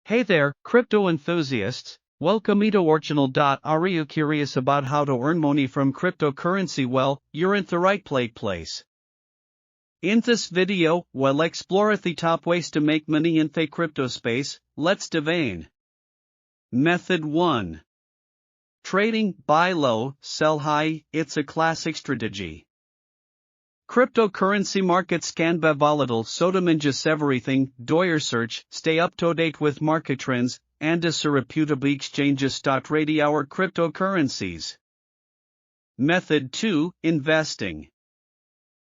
Hey there, crypto enthusiasts. Welcome to our channel. Are you curious about how to earn money from cryptocurrency? Well, you're in the right place. In this video, we'll explore the top ways to make money in the crypto space. Let's dive in. Method 1. Trading, buy low, sell high. It's a classic strategy. Cryptocurrency markets can be volatile, so to manage everything, do your research, stay up to date with market trends, and as a reputable exchanges trade our cryptocurrencies. Method 2. Investing.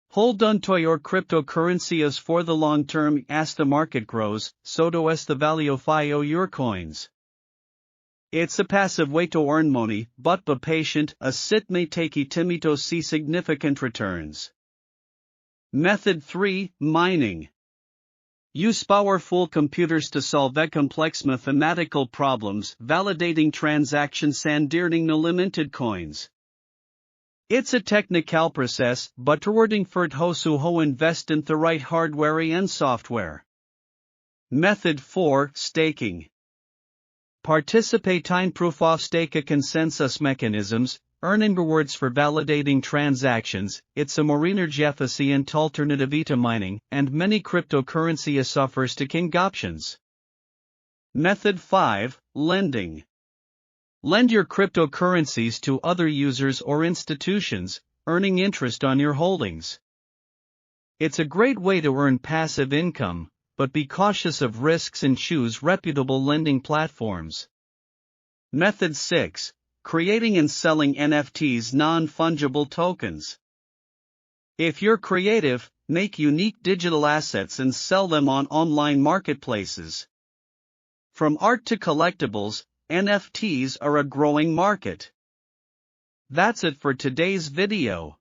Hold on to your cryptocurrency as for the long term. As the market grows, so does the value of your coins. It's a passive way to earn money, but be patient, as it may take time to see significant returns. Method 3. Mining. Use powerful computers to solve complex mathematical problems, validating transactions and earning unlimited coins. It's a technical process, but rewarding for those who invest in the right hardware and software. Method 4. Staking. Participate in proof-of-stake consensus mechanisms, earning rewards for validating transactions. It's a more energy-efficient alternative to mining, and many cryptocurrency offers staking options. Method 5. Lending. Lend your cryptocurrencies to other users or institutions, earning interest on your holdings. It's a great way to earn passive income, but be cautious of risks and choose reputable lending platforms. Method 6. Creating and selling NFTs, non-fungible tokens. If you're creative, make unique digital assets and sell them on online marketplaces. From art to collectibles, NFTs are a growing market. That's it for today's video.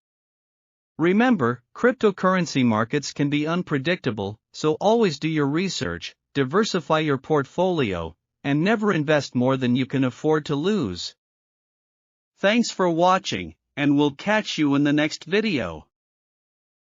Remember, cryptocurrency markets can be unpredictable, so always do your research, diversify your portfolio, and never invest more than you can afford to lose. Thanks for watching, and we'll catch you in the next video.